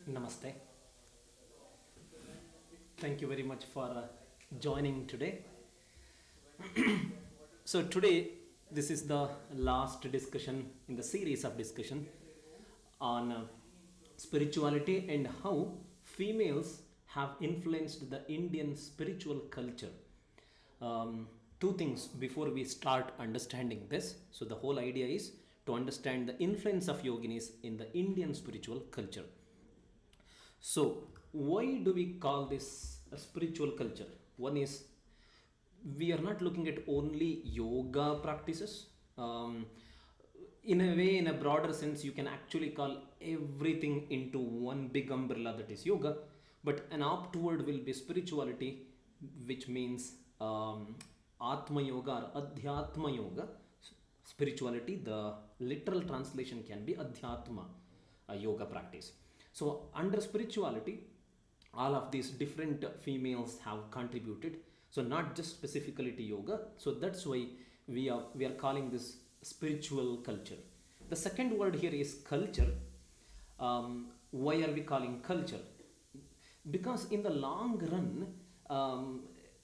Namaste. Thank you very much for joining today. So today this is the last discussion in the series of discussion on spirituality and how females have influenced the Indian spiritual culture. Two things before we start understanding this. So the whole idea is to understand the influence of yoginis in the Indian spiritual culture. So, why do we call this a spiritual culture? One is we are not looking at only yoga practices. In a way, in a broader sense, you can actually call everything into one big umbrella that is yoga. But an opt word will be spirituality, which means Atma Yoga or Adhyatma Yoga. Spirituality, the literal translation can be Adhyatma, a yoga practice. So under spirituality, all of these different females have contributed. So not just specifically to yoga. So that's why we are calling this spiritual culture. The second word here is culture. Why are we calling culture? Because in the long run,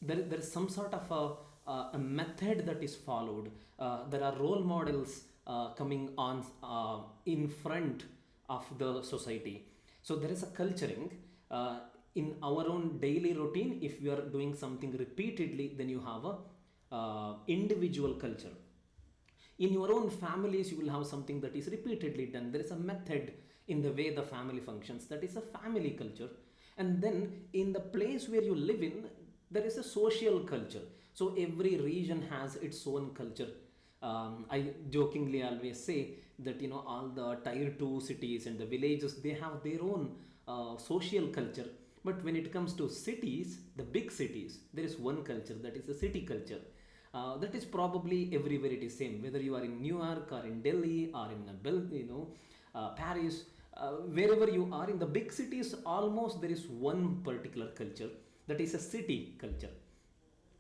there is some sort of a method that is followed. There are role models coming on in front of the society. So there is a culturing in our own daily routine. If we are doing something repeatedly, then you have a individual culture. In your own families, you will have something that is repeatedly done. There is a method in the way the family functions. That is a family culture. And then in the place where you live in, there is a social culture. So every region has its own culture. I jokingly always say that all the tier 2 cities and the villages, they have their own social culture. But when it comes to cities, the big cities, there is one culture, that is a city culture. That is probably everywhere it is same, whether you are in New York or in Delhi or in Paris, wherever you are in the big cities, almost there is one particular culture, that is a city culture.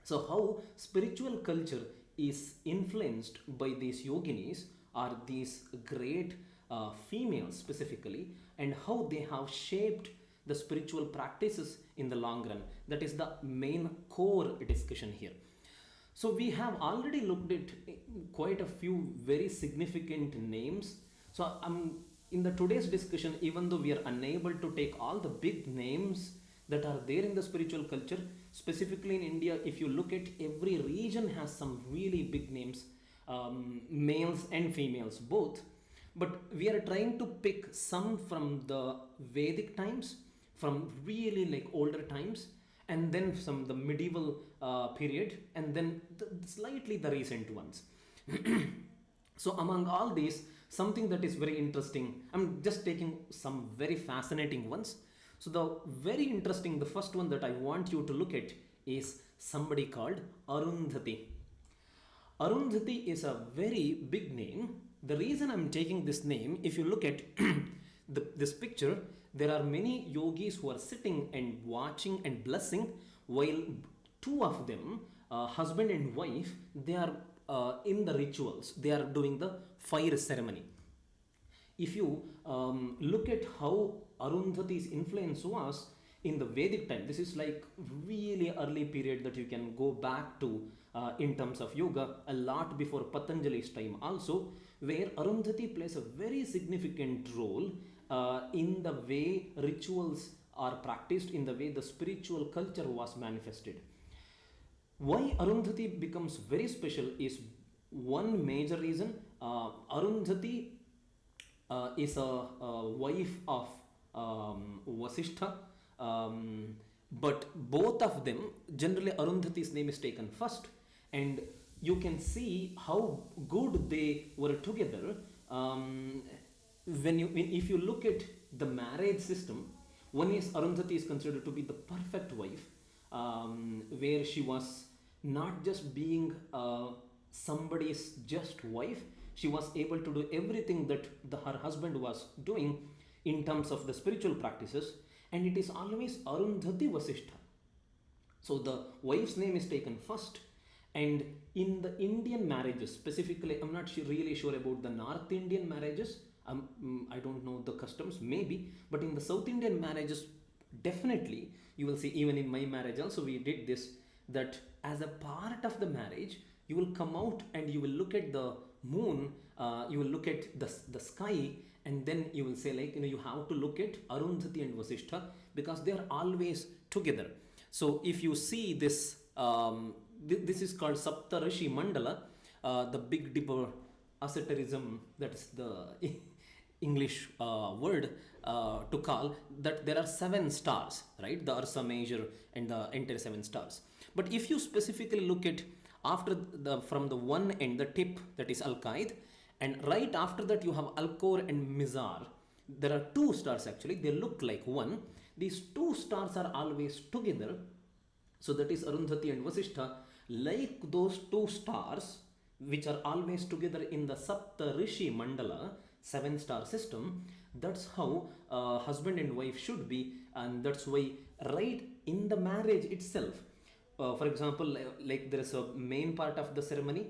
So how spiritual culture is influenced by these yoginis or these great females specifically, and how they have shaped the spiritual practices in the long run. That is the main core discussion here. So we have already looked at quite a few very significant names. So in the today's discussion, even though we are unable to take all the big names that are there in the spiritual culture, specifically in India, if you look at every region has some really big names, males and females both. But we are trying to pick some from the Vedic times, from really like older times, and then some the medieval period, and then slightly the recent ones. So among all these, something that is very interesting, I'm just taking some very fascinating ones. So the very interesting, the first one that I want you to look at is somebody called Arundhati. Arundhati is a very big name. The reason I'm taking this name, if you look at this picture, there are many yogis who are sitting and watching and blessing, while two of them, husband and wife, they are in the rituals. They are doing the fire ceremony. If you look at how Arundhati's influence was in the Vedic time, this is like really early period that you can go back to in terms of yoga, a lot before Patanjali's time also, where Arundhati plays a very significant role in the way rituals are practiced, in the way the spiritual culture was manifested. Why Arundhati becomes very special is one major reason. Arundhati is a wife of Vasishtha, but both of them, generally Arundhati's name is taken first, and you can see how good they were together. If you look at the marriage system, one is Arundhati is considered to be the perfect wife, where she was not just being somebody's just wife, she was able to do everything that her husband was doing in terms of the spiritual practices, and it is always Arundhati Vasishtha. So the wife's name is taken first, And in the Indian marriages, specifically, I'm not really sure about the North Indian marriages. I don't know the customs, maybe, but in the South Indian marriages, definitely you will see. Even in my marriage, also we did this. That as a part of the marriage, you will come out and you will look at the moon. You will look at the sky, and then you will say, like, you have to look at Arundhati and Vasishtha, because they are always together. So if you see this, this is called Saptarishi Mandala, the Big Dipper asceticism, that's the English word to call that. There are 7 stars, right? The Ursa Major and the entire 7 stars. But if you specifically look at after from the one end, the tip, that is Al-Qaid, and right after that you have Alcor and Mizar. There are 2 stars actually, they look like one. These 2 stars are always together. So that is Arundhati and Vasishtha, like those 2 stars which are always together in the Sapta Rishi Mandala 7-star system. That's how husband and wife should be, and that's why right in the marriage itself, for example, like there is a main part of the ceremony.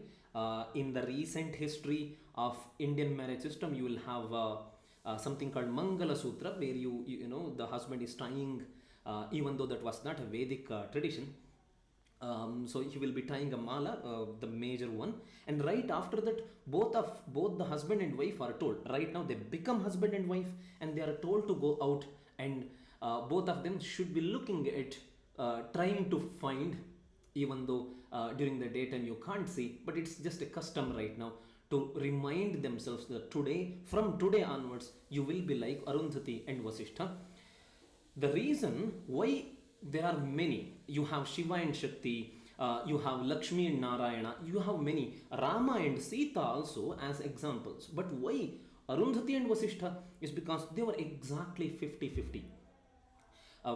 In the recent history of Indian marriage system, you will have something called Mangala Sutra, where you know, the husband is tying, even though that was not a Vedic tradition. So he will be tying a mala, the major one, and right after that, both the husband and wife are told. Right now, they become husband and wife, and they are told to go out, and both of them should be looking at, trying to find, even though during the daytime you can't see, but it's just a custom right now to remind themselves that from today onwards, you will be like Arundhati and Vasishtha. The reason why there are many, you have Shiva and Shakti, you have Lakshmi and Narayana, you have many, Rama and Sita also as examples. But why Arundhati and Vasishtha is because they were exactly 50-50.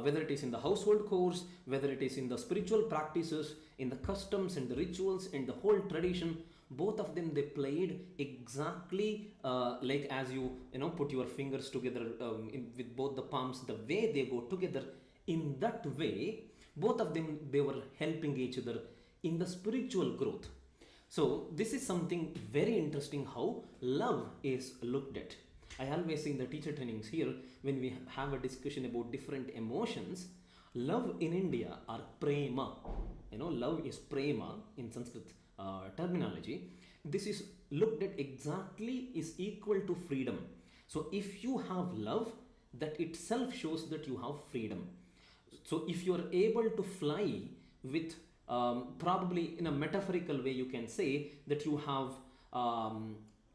Whether it is in the household chores, whether it is in the spiritual practices, in the customs and the rituals and the whole tradition, both of them, they played exactly like as you put your fingers together with both the palms, the way they go together. In that way, both of them, they were helping each other in the spiritual growth. So this is something very interesting, how love is looked at. I always say in the teacher trainings here, when we have a discussion about different emotions, love in India are prema. Love is prema in Sanskrit terminology. This is looked at exactly is equal to freedom. So if you have love, that itself shows that you have freedom. So if you are able to fly with, probably in a metaphorical way, you can say that you have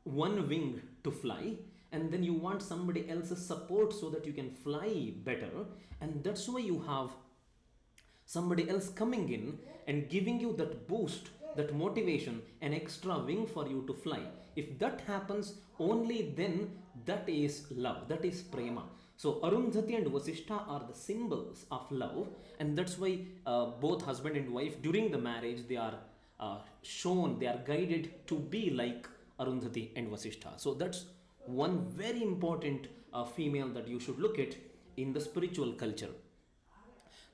one wing to fly, and then you want somebody else's support so that you can fly better, and that's why you have somebody else coming in and giving you that boost, that motivation, an extra wing for you to fly. If that happens, only then that is love, that is prema. So Arundhati and Vasishtha are the symbols of love, and that's why both husband and wife during the marriage, they are shown, they are guided to be like Arundhati and Vasishtha. So that's one very important female that you should look at in the spiritual culture.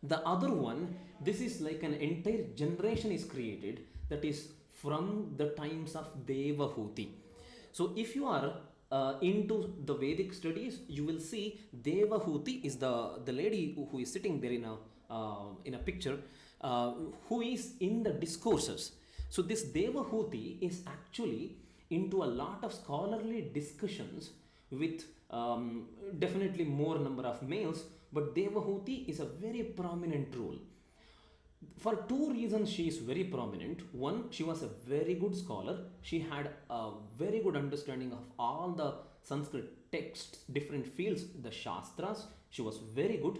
The other one, this is like an entire generation is created, that is from the times of Devauti. So if you are into the Vedic studies, you will see Devauti is the lady who is sitting there in a picture, who is in the discourses. So this Devauti is actually into a lot of scholarly discussions with definitely more number of males, but Devauti is a very prominent role. For 2 reasons she is very prominent. One, she was a very good scholar. She had a very good understanding of all the Sanskrit texts, different fields, the Shastras. She was very good.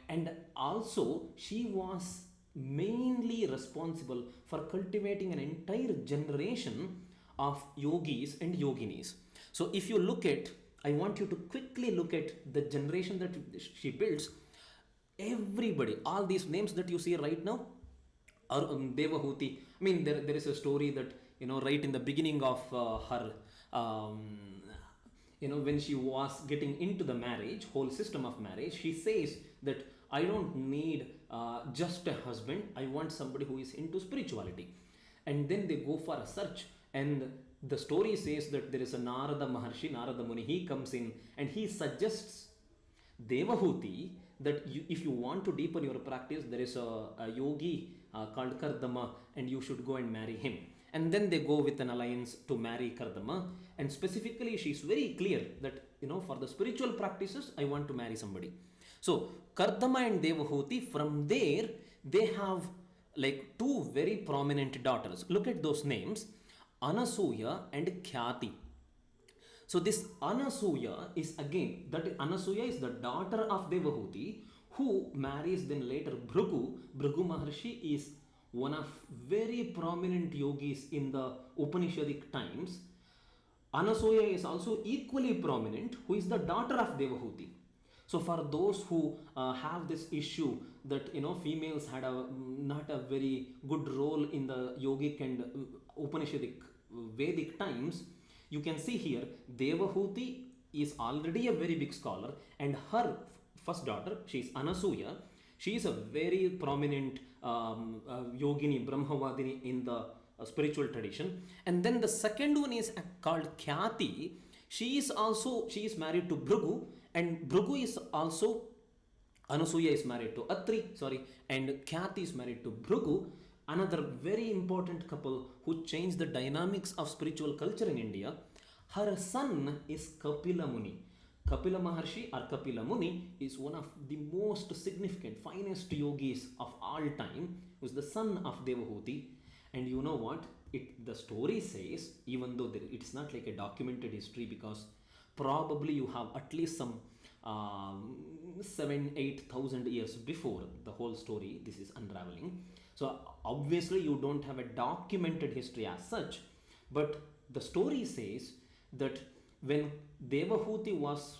And also she was mainly responsible for cultivating an entire generation of yogis and yoginis. So if you look at, I want you to quickly look at the generation that she builds. Everybody, all these names that you see right now are Devauti. I mean, there is a story that, right in the beginning of her, when she was getting into the marriage, whole system of marriage, she says that I don't need just a husband. I want somebody who is into spirituality. And then they go for a search, and the story says that there is a Narada Maharshi, Narada Muni. He comes in and he suggests Devahuti that if you want to deepen your practice, there is a yogi called Kardama, and you should go and marry him. And then they go with an alliance to marry Kardama. And specifically, she is very clear that, for the spiritual practices, I want to marry somebody. So Kardama and Devahuti, from there, they have like two very prominent daughters. Look at those names, Anasuya and Khyati. So this Anasuya is again, that Anasuya is the daughter of Devahuti, who marries then later Bhrigu. Bhrigu Maharshi is one of very prominent yogis in the Upanishadic times. Anasuya is also equally prominent, who is the daughter of Devahuti. So for those who have this issue that females had not a very good role in the yogic and Upanishadic Vedic times, you can see here Devahuti is already a very big scholar, and her first daughter, she is Anasuya. She is a very prominent yogini, brahmavadini in the spiritual tradition. And then the second one is called Khyati. She is married to Bhrigu, and Bhrigu is also, Anasuya is married to Atri, and Khyati is married to Bhrigu, another very important couple who changed the dynamics of spiritual culture in India. Her son is Kapila Muni. Kapila Maharshi or Kapila Muni is one of the most significant, finest yogis of all time, who is the son of Devahuti. And you know what? The story says, even though it's not like a documented history, because probably you have at least some 7,000-8,000 years before the whole story, this is unraveling. So obviously you don't have a documented history as such, but the story says that when Devahuti was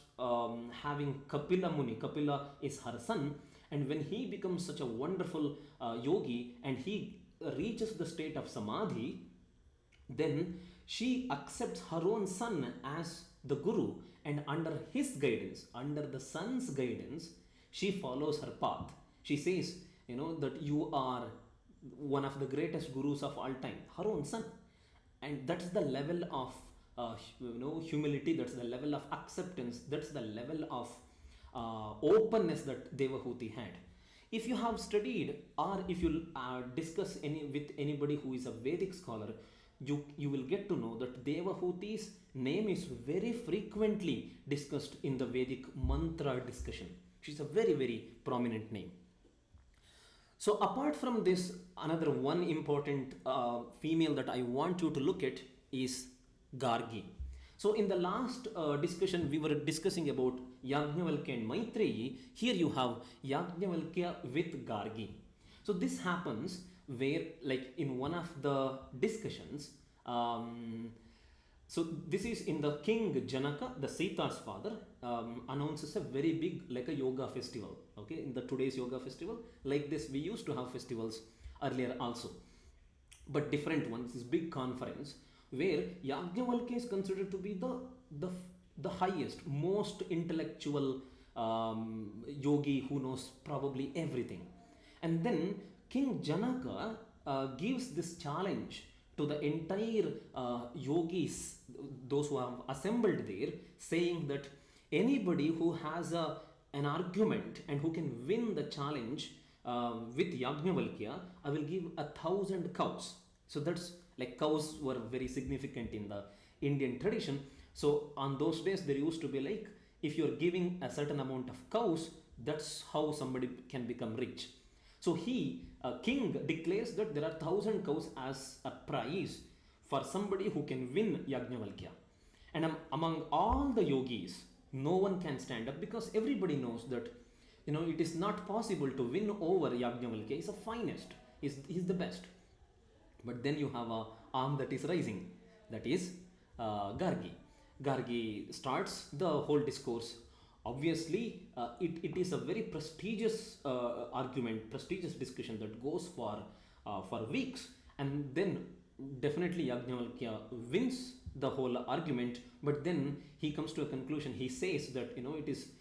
having Kapila Muni, Kapila is her son, and when he becomes such a wonderful yogi and he reaches the state of Samadhi, then she accepts her own son as the guru, and under his guidance, under the son's guidance, she follows her path. She says, that you are one of the greatest gurus of all time, her own son. And that's the level of humility, that's the level of acceptance, that's the level of openness that Devahuti had. If you have studied, or if you discuss with anybody who is a Vedic scholar, you will get to know that Devahuti's name is very frequently discussed in the Vedic mantra discussion. She's a very, very prominent name. So apart from this, another one important female that I want you to look at is Gargi. So in the last discussion, we were discussing about Yajnavalkya and Maitreyi. Here you have Yajnavalkya with Gargi. So this happens where, like in one of the discussions, so this is in the king Janaka, the Sita's father, announces a very big, like a yoga festival. Okay, in the today's yoga festival, like this, we used to have festivals earlier also, but different ones. This big conference where Yajnavalkya is considered to be the highest, most intellectual yogi who knows probably everything. And then King Janaka gives this challenge to the entire yogis, those who have assembled there, saying that anybody who has an argument and who can win the challenge with Yajnavalkya, I will give 1,000 cows. So that's like, cows were very significant in the Indian tradition. So on those days, there used to be like, if you're giving a certain amount of cows, that's how somebody can become rich. So king declares that there are 1,000 cows as a prize for somebody who can win Yajnavalkya. And among all the yogis, no one can stand up, because everybody knows that it is not possible to win over Yajnavalkya. He's the finest, he's the best. But then you have a arm that is rising, that is Gargi. Gargi starts the whole discourse. Obviously, it is a very prestigious argument, prestigious discussion that goes for weeks, and then definitely Yajnavalkya wins the whole argument, but then he comes to a conclusion. He says that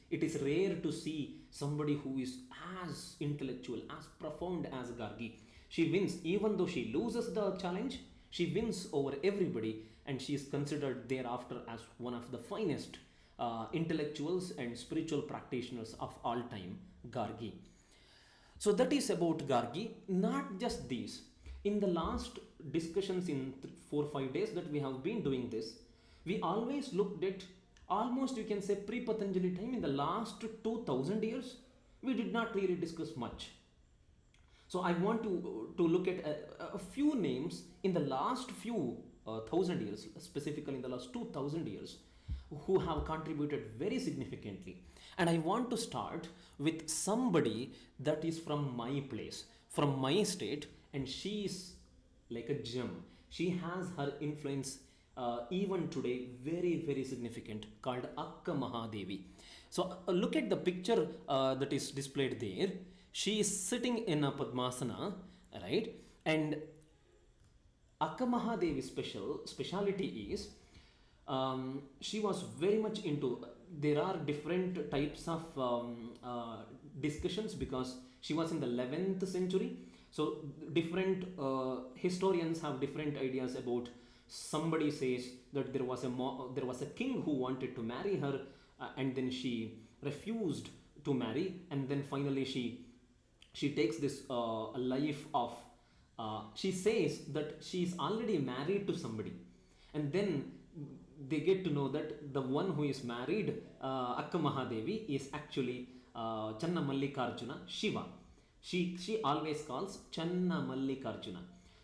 it is rare to see somebody who is as intellectual, as profound as Gargi. She wins, even though she loses the challenge. She wins over everybody, and she is considered thereafter as one of the finest intellectuals and spiritual practitioners of all time, Gargi. So that is about Gargi. Not just these. In the last discussions in 4 5 days that we have been doing this, we always looked at almost, you can say, pre-Patanjali time. In the last 2000 years, we did not really discuss much. So I want to look at a few names in the last few thousand years, specifically in the last 2000 years, who have contributed very significantly. And I want to start with somebody that is from my place, from my state, and she is like a gem. She has her influence even today very, very significant, called Akka Mahadevi. So look at the picture that is displayed there. She is sitting in a Padmasana, right? And Akka Mahadevi's speciality is she was very much into. There are different types of discussions, because she was in the 11th century. So different historians have different ideas about. Somebody says that there was a king who wanted to marry her, and then she refused to marry, and then finally she takes this life of. She says that she is already married to somebody, and then they get to know that the one who is married, Akka Mahadevi, is actually Channa Mallikarjuna, Shiva. She always calls Channa Mallikarjuna.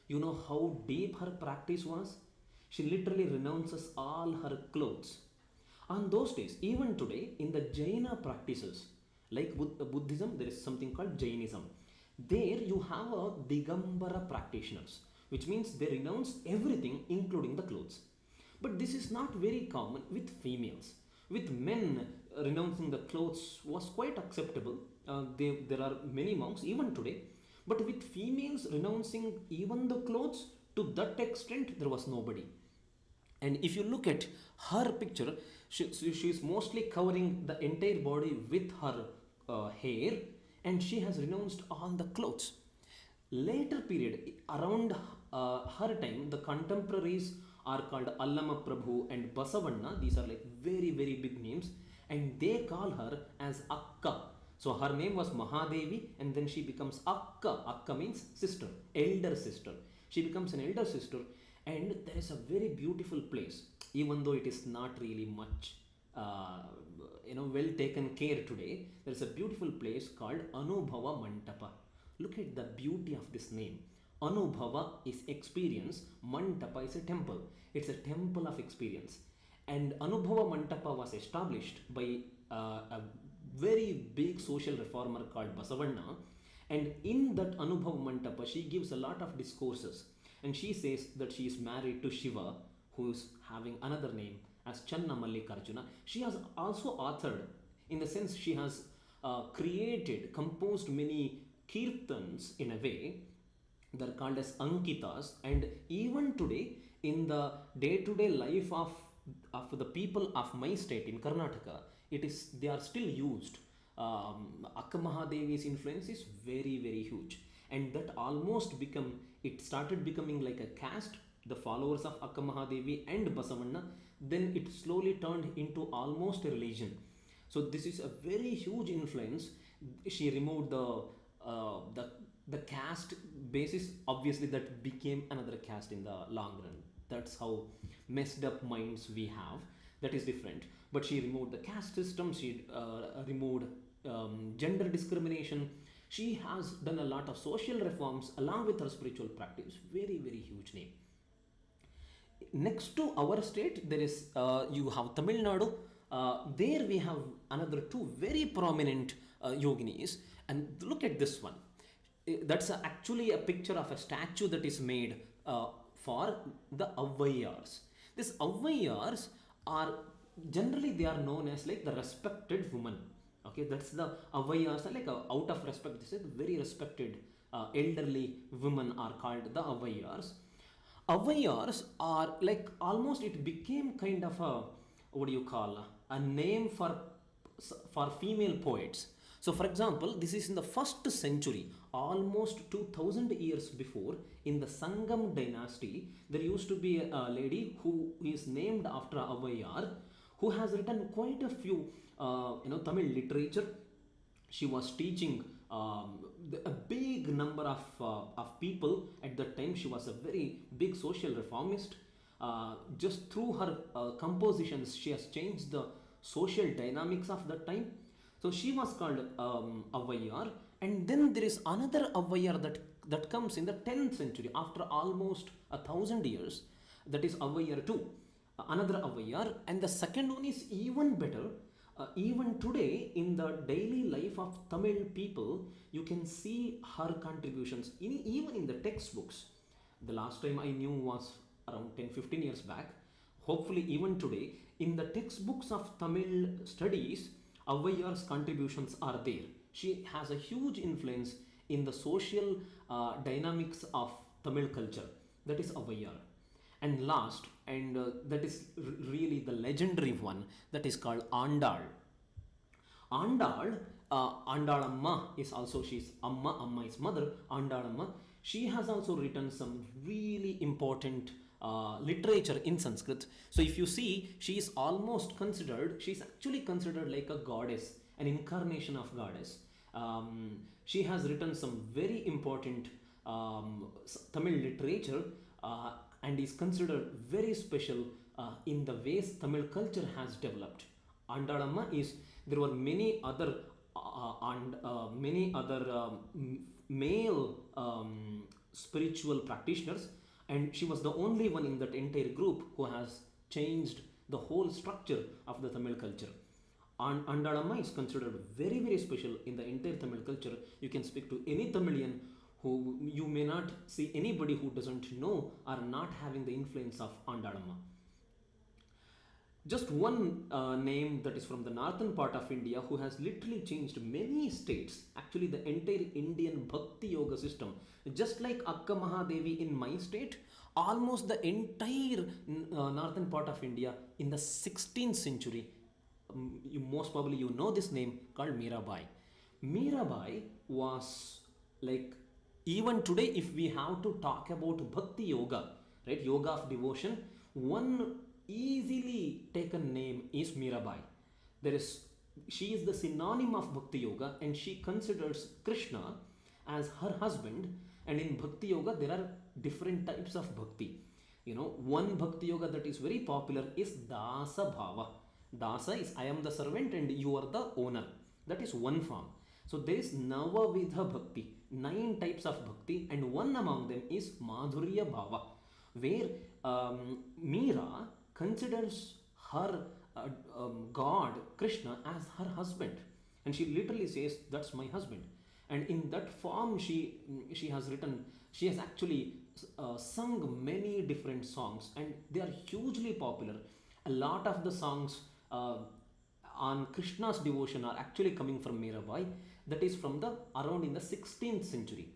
You know how deep her practice was? She literally renounces all her clothes. On those days, even today, in the Jaina practices, like Buddhism, there is something called Jainism. There you have a Digambara practitioners, which means they renounce everything, including the clothes. But this is not very common with females. With men, renouncing the clothes was quite acceptable. There are many monks even today. But with females renouncing even the clothes, to that extent, there was nobody. And if you look at her picture, she is mostly covering the entire body with her hair, and she has renounced all the clothes. Later period, around her time, the contemporaries are called Allama Prabhu and Basavanna. These are like very, very big names, and they call her as Akka. So her name was Mahadevi, and then she becomes Akka. Akka means sister, elder sister. She becomes an elder sister, and there is a very beautiful place, even though it is not really much well taken care today. There is a beautiful place called Anubhava Mantapa. Look at the beauty of this name. Anubhava is experience, Mantapa is a temple. It's a temple of experience. And Anubhava Mantapa was established by a very big social reformer called Basavanna. And in that Anubhava Mantapa, she gives a lot of discourses. And she says that she is married to Shiva, who is having another name as Channa Mallikarjuna. She has also authored, in the sense she has composed many kirtans in a way. They're called as Ankitas, and even today, in the day-to-day life of the people of my state in Karnataka, they are still used. Akka Mahadevi's influence is very, very huge, and that it started becoming like a caste, the followers of Akka Mahadevi and Basavanna. Then it slowly turned into almost a religion. So this is a very huge influence. She removed the caste basis. Obviously that became another caste in the long run. That's how messed up minds we have. That is different. But she removed the caste system. She removed gender discrimination. She has done a lot of social reforms along with her spiritual practice. Very, very huge name. Next to our state, there is you have Tamil Nadu. There we have another two very prominent yoginis. And look at this one. That's actually a picture of a statue that is made for the Avvaiyars. These Avvaiyars are generally, they are known as like the respected woman. Okay, that's the Avvaiyars, like out of respect. This is very respected elderly women are called the Avvaiyars. Avayars are like almost it became kind of a, what do you call, a name for female poets. So for example, this is in the first century, almost 2000 years before, in the Sangam dynasty, there used to be a lady who is named after Avayar, who has written quite a few Tamil literature. She was teaching a big number of people at that time. She was a very big social reformist. Just through her compositions, she has changed the social dynamics of that time. So she was called Avayar. And then there is another Avayar that comes in the 10th century, after almost 1,000 years. That is Avayar 2, another Avayar. And the second one is even better. Even today, in the daily life of Tamil people, you can see her contributions, even in the textbooks. The last time I knew was around 10-15 years back. Hopefully, even today, in the textbooks of Tamil studies, Avayar's contributions are there. She has a huge influence in the social dynamics of Tamil culture. That is Avayar. And last, and that is really the legendary one, that is called Andal. Andal, Andalamma is also, she's Amma is mother, Andalamma. She has also written some really important literature in Sanskrit. So if you see, she is almost considered, she's actually considered like a goddess, an incarnation of goddess. She has written some very important Tamil literature, and is considered very special in the ways Tamil culture has developed. Andalamma is, there were many other male spiritual practitioners, and she was the only one in that entire group who has changed the whole structure of the Tamil culture. Andalamma is considered very, very special in the entire Tamil culture. You can speak to any Tamilian, who you may not see anybody who doesn't know or not having the influence of Andalamma. Just one name that is from the northern part of India, who has literally changed many states, actually the entire Indian Bhakti Yoga system. Just like Akka Mahadevi in my state, almost the entire northern part of India in the 16th century, you most probably you know this name, called Mirabai. Mirabai was like, even today, if we have to talk about Bhakti Yoga, right, yoga of devotion, one easily taken name is Mirabai. She is the synonym of Bhakti Yoga, and she considers Krishna as her husband. And in Bhakti Yoga, there are different types of Bhakti. One Bhakti Yoga that is very popular is Dasa Bhava. Dasa is, I am the servant and you are the owner. That is one form. So there is Navavidha Bhakti, 9 types of Bhakti, and one among them is Madhurya Bhava, where Meera considers her God, Krishna, as her husband. And she literally says, that's my husband. And in that form, she has actually sung many different songs, and they are hugely popular. A lot of the songs on Krishna's devotion are actually coming from Mirabai. That is from around in the 16th century.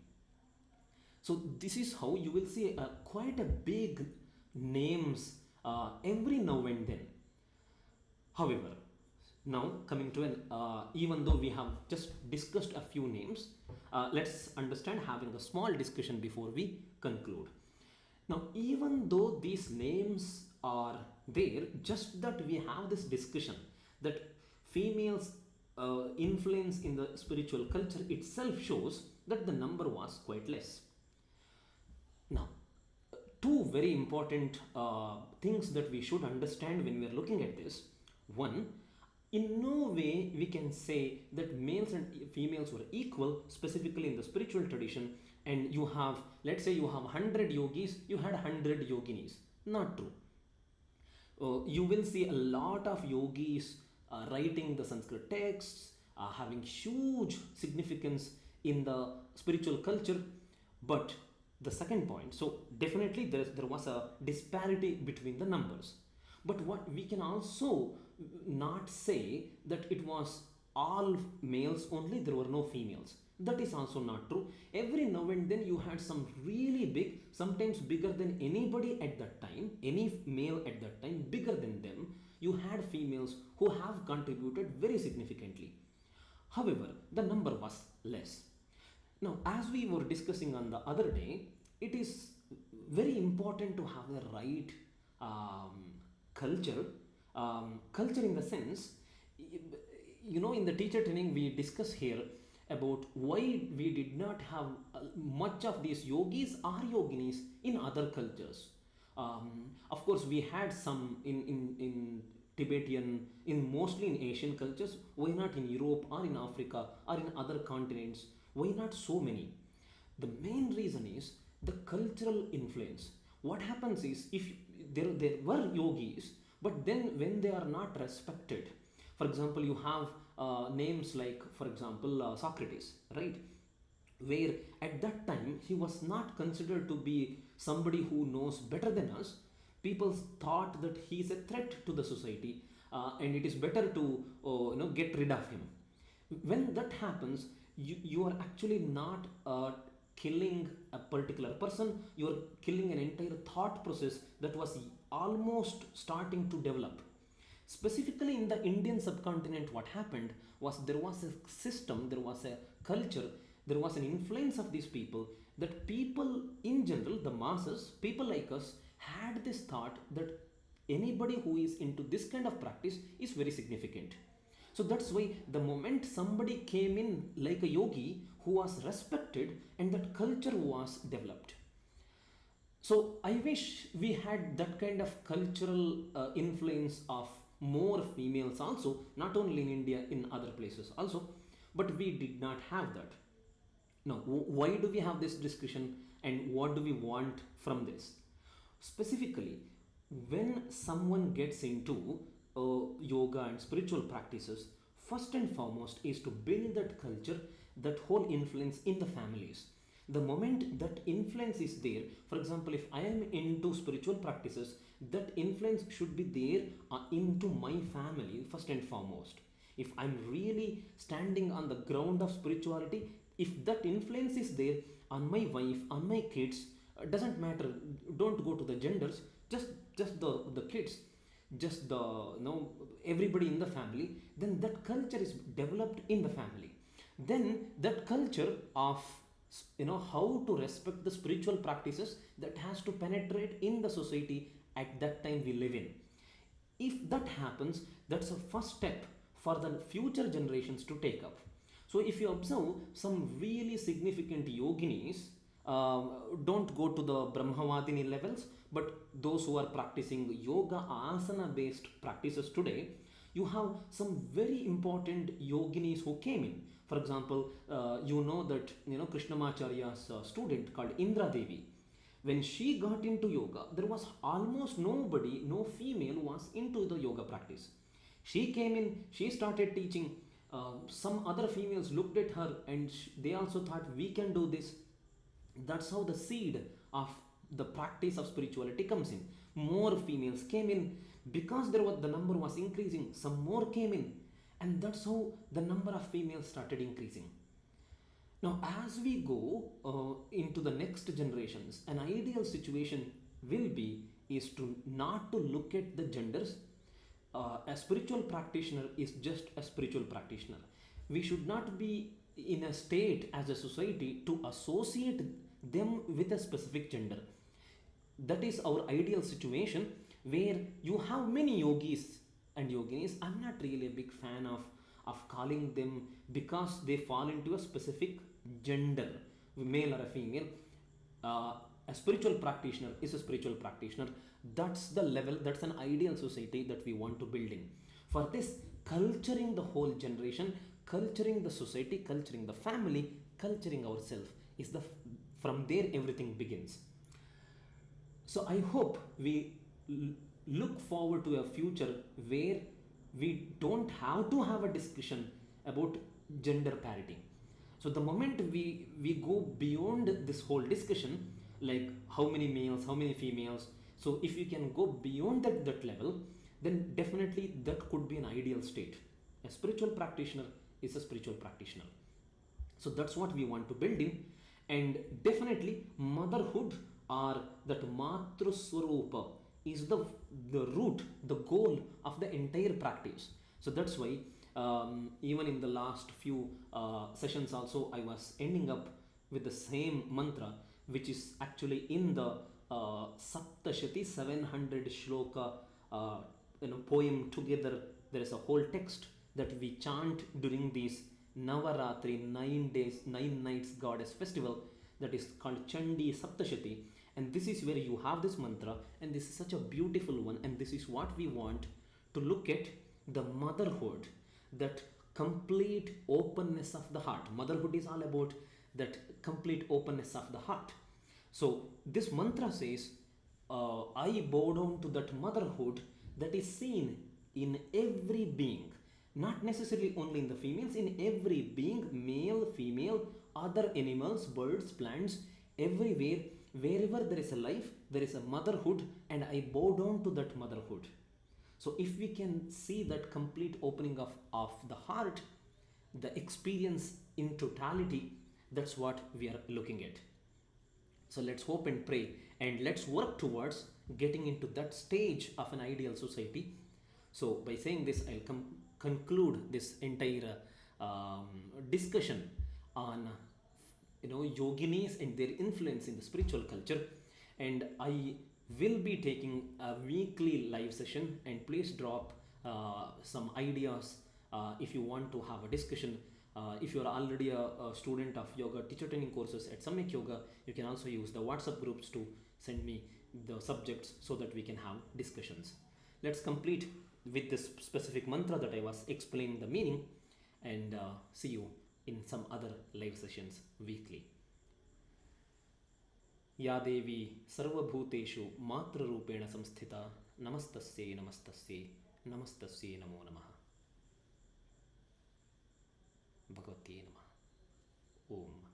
So this is how you will see quite a big names every now and then. However, now coming to even though we have just discussed a few names, let's understand, having a small discussion before we conclude. Now, even though these names are there, just that we have this discussion that females influence in the spiritual culture itself shows that the number was quite less. Now, two very important things that we should understand when we are looking at this. One, in no way we can say that males and females were equal, specifically in the spiritual tradition, and you have, let's say you have 100 yogis, you had 100 yoginis. Not true. You will see a lot of yogis writing the Sanskrit texts, having huge significance in the spiritual culture. But the second point, so definitely there was a disparity between the numbers. But what we can also not say that it was all males only, there were no females. That is also not true. Every now and then you had some really big, sometimes bigger than anybody at that time, any male at that time, bigger than them. You had females who have contributed very significantly. However, the number was less. Now, as we were discussing on the other day, it is very important to have the right culture. Culture in the sense, in the teacher training we discuss here about why we did not have much of these yogis or yoginis in other cultures. Of course, we had some in Tibetan, in mostly in Asian cultures. Why not in Europe or in Africa or in other continents? Why not so many? The main reason is the cultural influence. What happens is, if there were yogis, but then when they are not respected, for example, you have names like, for example, Socrates, right? Where at that time he was not considered to be somebody who knows better than us. People thought that he is a threat to the society, and it is better to get rid of him. When that happens, you are actually not killing a particular person, you are killing an entire thought process that was almost starting to develop. Specifically in the Indian subcontinent, what happened was there was a system, there was a culture, there was an influence of these people, that people in general, the masses, people like us, had this thought that anybody who is into this kind of practice is very significant. So that's why the moment somebody came in like a yogi who was respected, and that culture was developed. So I wish we had that kind of cultural influence of more females also, not only in India, in other places also, but we did not have that. Now, why do we have this discussion, and what do we want from this? Specifically, when someone gets into yoga and spiritual practices, first and foremost is to build that culture, that whole influence in the families. The moment that influence is there, for example, if I am into spiritual practices, that influence should be there into my family first and foremost. If I'm really standing on the ground of spirituality, if that influence is there on my wife, on my kids, doesn't matter, don't go to the genders, just the kids, just the everybody in the family, then that culture is developed in the family. Then that culture of how to respect the spiritual practices, that has to penetrate in the society at that time we live in. If that happens, that's a first step for the future generations to take up. So if you observe some really significant yoginis, don't go to the brahmavadini levels, but those who are practicing yoga asana based practices today, you have some very important yoginis who came in. For example, that Krishnamacharya's student called Indra Devi, when she got into yoga, there was almost nobody, no female was into the yoga practice. She came in, she started teaching. Some other females looked at her, and they also thought, we can do this. That's how the seed of the practice of spirituality comes in. More females came in, because the number was increasing, some more came in, and that's how the number of females started increasing. Now, as we go into the next generations, an ideal situation will be is to not to look at the genders. A spiritual practitioner is just a spiritual practitioner. We should not be in a state as a society to associate them with a specific gender. That is our ideal situation, where you have many yogis and yoginis. I'm not really a big fan of calling them because they fall into a specific gender, male or a female. A spiritual practitioner is a spiritual practitioner. That's the level, that's an ideal society that we want to build in. For this, culturing the whole generation, culturing the society, culturing the family, culturing ourselves is from there everything begins. So I hope we look forward to a future where we don't have to have a discussion about gender parity. So the moment we go beyond this whole discussion, like how many males, how many females, so if you can go beyond that level, then definitely that could be an ideal state. A spiritual practitioner is a spiritual practitioner. So that's what we want to build in. And definitely motherhood or that matru swarupa is the root, the goal of the entire practice. So that's why even in the last few sessions also I was ending up with the same mantra, which is actually in the Saptashati 700 shloka poem together. There is a whole text that we chant during these Navaratri 9 days, 9 nights goddess festival, that is called Chandi Saptashati. And this is where you have this mantra, and this is such a beautiful one. And this is what we want to look at, the motherhood, that complete openness of the heart. Motherhood is all about that complete openness of the heart. So this mantra says, I bow down to that motherhood that is seen in every being, not necessarily only in the females, in every being, male, female, other animals, birds, plants, everywhere, wherever there is a life, there is a motherhood, and I bow down to that motherhood. So if we can see that complete opening of the heart, the experience in totality, that's what we are looking at. So let's hope and pray, and let's work towards getting into that stage of an ideal society. So by saying this, I'll conclude this entire discussion on yoginis and their influence in the spiritual culture. And I will be taking a weekly live session, and please drop some ideas if you want to have a discussion. If you are already a student of yoga teacher training courses at Samyak Yoga, you can also use the WhatsApp groups to send me the subjects so that we can have discussions. Let's complete with this specific mantra that I was explaining the meaning, and see you in some other live sessions weekly. Ya Devi Sarvabhuteshu Matrarupena Samsthita Namastasye Namastasye Namastasye Namo Namaha. Bhagavate Namaha. Om.